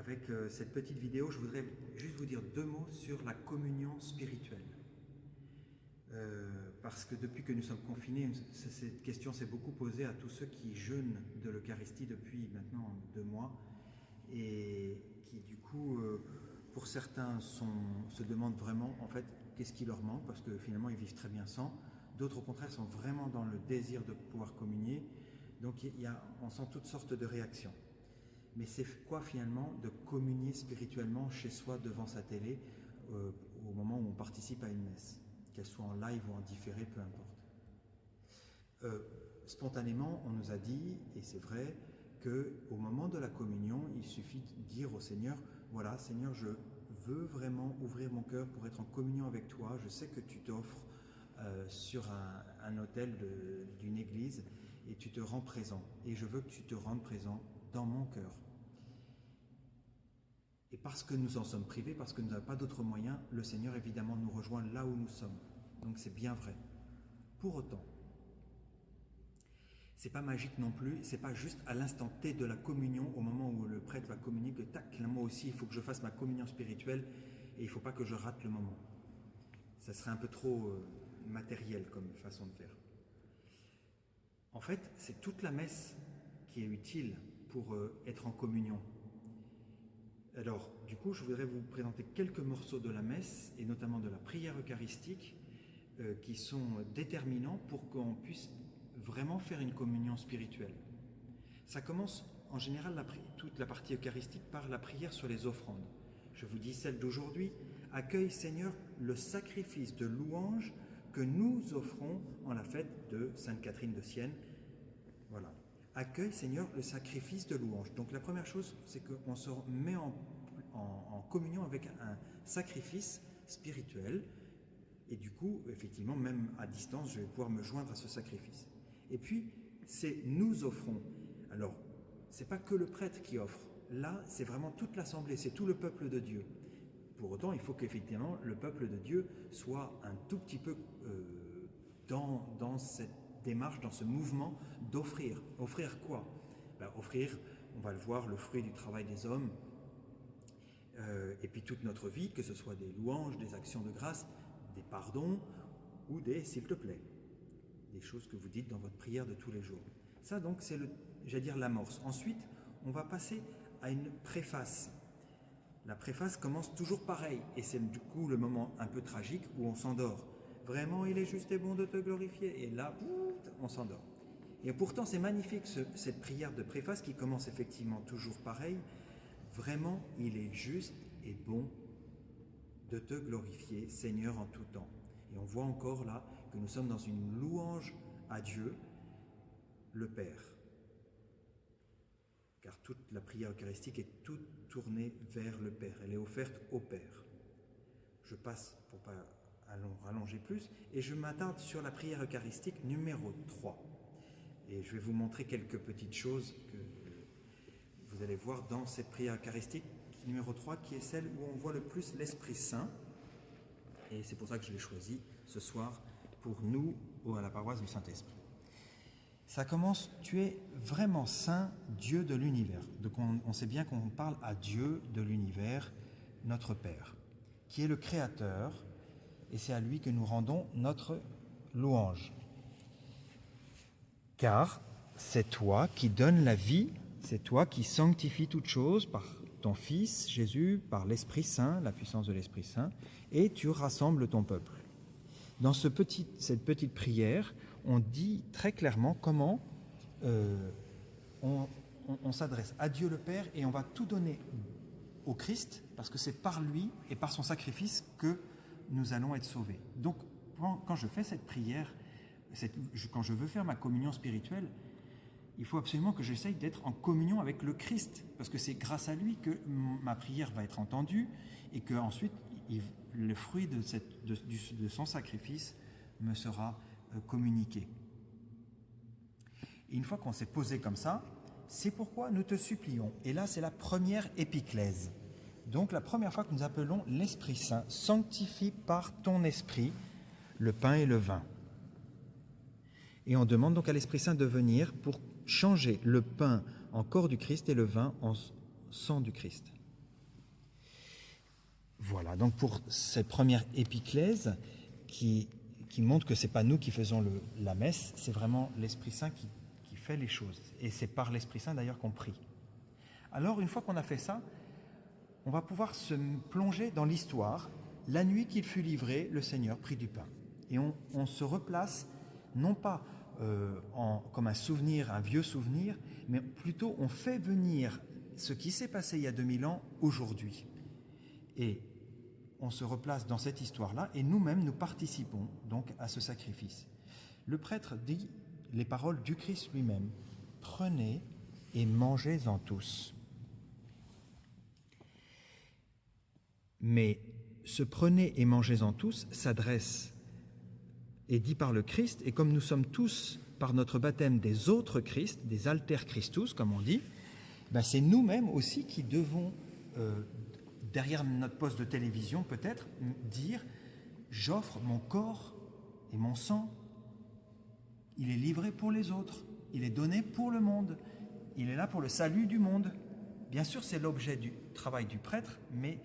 avec cette petite vidéo, je voudrais juste vous dire 2 mots sur la communion spirituelle. Parce que depuis que nous sommes confinés, cette question s'est beaucoup posée à tous ceux qui jeûnent de l'Eucharistie depuis maintenant 2 mois et qui du coup, pour certains, se demandent vraiment en fait qu'est-ce qui leur manque parce que finalement ils vivent très bien sans. D'autres au contraire sont vraiment dans le désir de pouvoir communier. Donc on sent toutes sortes de réactions. Mais c'est quoi finalement de communier spirituellement chez soi devant sa télé au moment où on participe à une messe, qu'elle soit en live ou en différé, peu importe. Spontanément, on nous a dit, et c'est vrai, qu'au moment de la communion, il suffit de dire au Seigneur, voilà Seigneur, je veux vraiment ouvrir mon cœur pour être en communion avec toi, je sais que tu t'offres sur un autel d'une église et tu te rends présent, et je veux que tu te rendes présent dans mon cœur. Et parce que nous en sommes privés, parce que nous n'avons pas d'autres moyens, le Seigneur évidemment nous rejoint là où nous sommes. Donc c'est bien vrai. Pour autant, c'est pas magique non plus, c'est pas juste à l'instant T de la communion, au moment où le prêtre va communier, que tac, là moi aussi il faut que je fasse ma communion spirituelle et il ne faut pas que je rate le moment. Ça serait un peu trop matériel comme façon de faire. En fait, c'est toute la messe qui est utile pour être en communion. Alors, du coup, je voudrais vous présenter quelques morceaux de la messe, et notamment de la prière eucharistique, qui sont déterminants pour qu'on puisse vraiment faire une communion spirituelle. Ça commence, en général, toute la partie eucharistique par la prière sur les offrandes. Je vous dis celle d'aujourd'hui. Accueille, Seigneur, le sacrifice de louange que nous offrons en la fête de Sainte Catherine de Sienne. Voilà. Accueille, Seigneur, le sacrifice de louange. Donc la première chose, c'est qu'on se met en communion avec un sacrifice spirituel. Et du coup, effectivement, même à distance, je vais pouvoir me joindre à ce sacrifice. Et puis, c'est nous offrons. Alors, ce n'est pas que le prêtre qui offre. Là, c'est vraiment toute l'assemblée, c'est tout le peuple de Dieu. Pour autant, il faut qu'effectivement, le peuple de Dieu soit un tout petit peu dans cette démarche, dans ce mouvement d'offrir. Offrir quoi? Offrir, on va le voir, le fruit du travail des hommes, et puis toute notre vie, que ce soit des louanges, des actions de grâce, des pardons ou des s'il te plaît, des choses que vous dites dans votre prière de tous les jours. Ça donc c'est l'amorce. Ensuite, on va passer à une préface. La préface commence toujours pareil, et c'est du coup le moment un peu tragique où on s'endort. Vraiment, il est juste et bon de te glorifier. Et là, on s'endort. Et pourtant, c'est magnifique cette prière de préface qui commence effectivement toujours pareil. Vraiment, il est juste et bon de te glorifier, Seigneur, en tout temps. Et on voit encore là que nous sommes dans une louange à Dieu, le Père. Car toute la prière eucharistique est toute tournée vers le Père. Elle est offerte au Père. Je passe pour ne pas rallonger plus, et je m'attarde sur la prière eucharistique numéro 3. Et je vais vous montrer quelques petites choses que vous allez voir dans cette prière eucharistique numéro 3, qui est celle où on voit le plus l'Esprit Saint. Et c'est pour ça que je l'ai choisi ce soir pour nous à la paroisse du Saint-Esprit. Ça commence, tu es vraiment saint, Dieu de l'univers. Donc on sait bien qu'on parle à Dieu de l'univers, notre Père, qui est le Créateur, et c'est à lui que nous rendons notre louange. Car c'est toi qui donnes la vie, c'est toi qui sanctifies toutes choses par ton Fils Jésus, par l'Esprit Saint, la puissance de l'Esprit Saint, et tu rassembles ton peuple. Dans cette petite prière, on dit très clairement comment on s'adresse à Dieu le Père et on va tout donner au Christ, parce que c'est par lui et par son sacrifice que nous allons être sauvés. Donc, quand je fais cette prière, quand je veux faire ma communion spirituelle, il faut absolument que j'essaye d'être en communion avec le Christ, parce que c'est grâce à lui que ma prière va être entendue et que ensuite le fruit de son sacrifice me sera communiqué. Et une fois qu'on s'est posé comme ça, c'est pourquoi nous te supplions. Et là, c'est la première épiclèse. Donc la première fois que nous appelons l'Esprit Saint, sanctifie par ton Esprit le pain et le vin. Et on demande donc à l'Esprit Saint de venir pour changer le pain en corps du Christ et le vin en sang du Christ. Voilà, donc pour cette première épiclèse qui montre que ce n'est pas nous qui faisons la messe, c'est vraiment l'Esprit Saint qui fait les choses. Et c'est par l'Esprit Saint d'ailleurs qu'on prie. Alors, une fois qu'on a fait ça, on va pouvoir se plonger dans l'histoire. La nuit qu'il fut livré, le Seigneur prit du pain. Et on se replace, non pas comme un souvenir, un vieux souvenir, mais plutôt on fait venir ce qui s'est passé il y a 2000 ans aujourd'hui. Et on se replace dans cette histoire-là et nous-mêmes, nous participons donc à ce sacrifice. Le prêtre dit les paroles du Christ lui-même. « Prenez et mangez-en tous. » Mais ce « prenez et mangez-en tous » s'adresse et dit par le Christ, et comme nous sommes tous, par notre baptême, des autres Christ, des alter Christus, comme on dit, ben c'est nous-mêmes aussi qui devons, derrière notre poste de télévision peut-être, dire « j'offre mon corps et mon sang, il est livré pour les autres, il est donné pour le monde, il est là pour le salut du monde ». Bien sûr, c'est l'objet du travail du prêtre, mais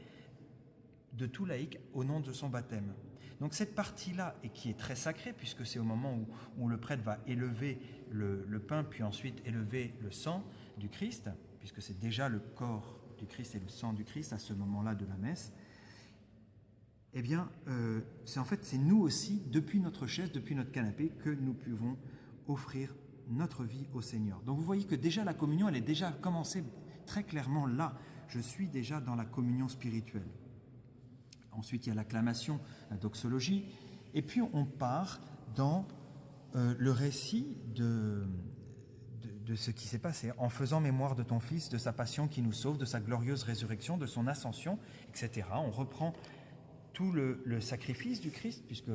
de tout laïc au nom de son baptême. Donc cette partie-là, et qui est très sacrée, puisque c'est au moment où le prêtre va élever le pain, puis ensuite élever le sang du Christ, puisque c'est déjà le corps du Christ et le sang du Christ à ce moment-là de la messe, eh bien, c'est nous aussi, depuis notre chaise, depuis notre canapé, que nous pouvons offrir notre vie au Seigneur. Donc vous voyez que déjà la communion, elle est déjà commencée très clairement là. Je suis déjà dans la communion spirituelle. Ensuite, il y a l'acclamation, la doxologie. Et puis, on part dans le récit de ce qui s'est passé, en faisant mémoire de ton Fils, de sa passion qui nous sauve, de sa glorieuse résurrection, de son ascension, etc. On reprend tout le sacrifice du Christ, puisque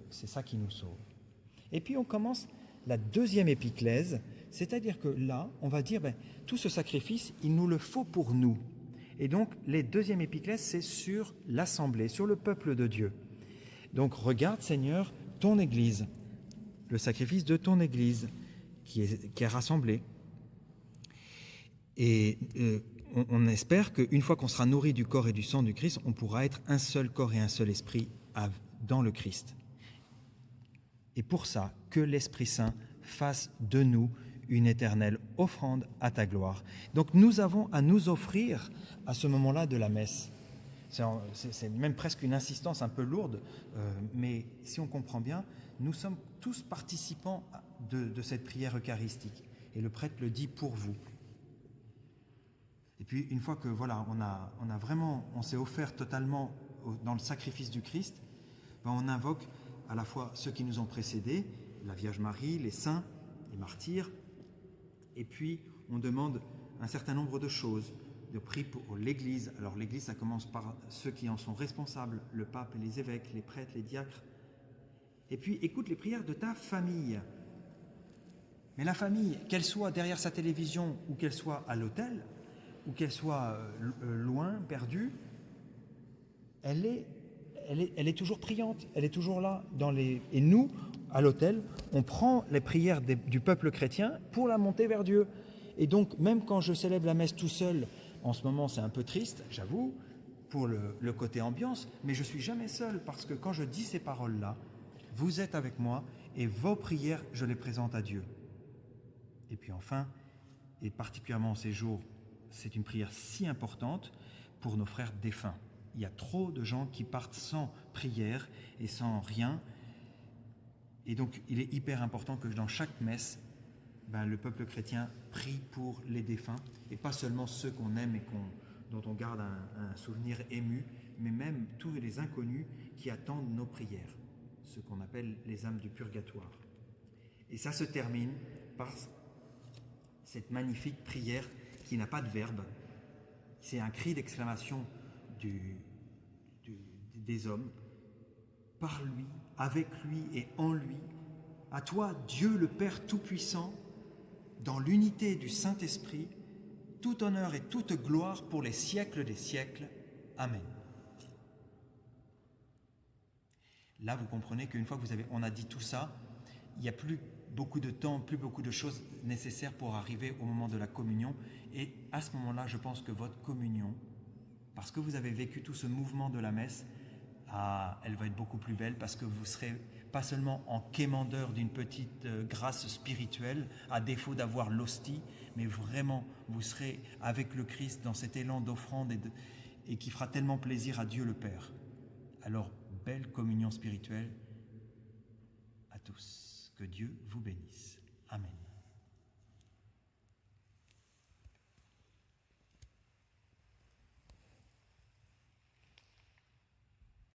c'est ça qui nous sauve. Et puis, on commence la deuxième épiclèse, c'est-à-dire que là, on va dire, tout ce sacrifice, il nous le faut pour nous. Et donc, les deuxième épiclèse, c'est sur l'assemblée, sur le peuple de Dieu. Donc, regarde, Seigneur, ton Église, le sacrifice de ton Église qui est rassemblée. Et on espère qu'une fois qu'on sera nourri du corps et du sang du Christ, on pourra être un seul corps et un seul esprit dans le Christ. Et pour ça, que l'Esprit Saint fasse de nous une éternelle offrande à ta gloire. Donc nous avons à nous offrir à ce moment-là de la messe. C'est même presque une insistance un peu lourde, mais si on comprend bien, nous sommes tous participants de cette prière eucharistique. Et le prêtre le dit pour vous. Et puis une fois que voilà, on s'est offert totalement dans le sacrifice du Christ, on invoque à la fois ceux qui nous ont précédés, la Vierge Marie, les saints, les martyrs, et puis on demande un certain nombre de choses, de prix pour l'Église. Alors l'Église, ça commence par ceux qui en sont responsables, le pape, les évêques, les prêtres, les diacres. Et puis écoute les prières de ta famille. Mais la famille, qu'elle soit derrière sa télévision ou qu'elle soit à l'autel, ou qu'elle soit loin, perdue, elle est toujours priante, elle est toujours là. Et nous, à l'autel, on prend les prières du peuple chrétien pour la monter vers Dieu. Et donc, même quand je célèbre la messe tout seul, en ce moment c'est un peu triste, j'avoue, pour le côté ambiance, mais je ne suis jamais seul, parce que quand je dis ces paroles-là, vous êtes avec moi, et vos prières, je les présente à Dieu. Et puis enfin, et particulièrement en ces jours, c'est une prière si importante pour nos frères défunts. Il y a trop de gens qui partent sans prière et sans rien. Et donc, il est hyper important que dans chaque messe, le peuple chrétien prie pour les défunts, et pas seulement ceux qu'on aime et dont on garde un souvenir ému, mais même tous les inconnus qui attendent nos prières, ceux qu'on appelle les âmes du purgatoire. Et ça se termine par cette magnifique prière qui n'a pas de verbe. C'est un cri d'exclamation des hommes, par lui, avec lui et en lui. À toi, Dieu le Père Tout-Puissant, dans l'unité du Saint-Esprit, tout honneur et toute gloire pour les siècles des siècles. Amen. Là, vous comprenez qu'une fois que on a dit tout ça, il n'y a plus beaucoup de temps, plus beaucoup de choses nécessaires pour arriver au moment de la communion. Et à ce moment-là, je pense que votre communion parce que vous avez vécu tout ce mouvement de la messe, elle va être beaucoup plus belle parce que vous serez pas seulement en quémandeur d'une petite grâce spirituelle, à défaut d'avoir l'hostie, mais vraiment vous serez avec le Christ dans cet élan d'offrande et qui fera tellement plaisir à Dieu le Père. Alors, belle communion spirituelle à tous. Que Dieu vous bénisse. Amen.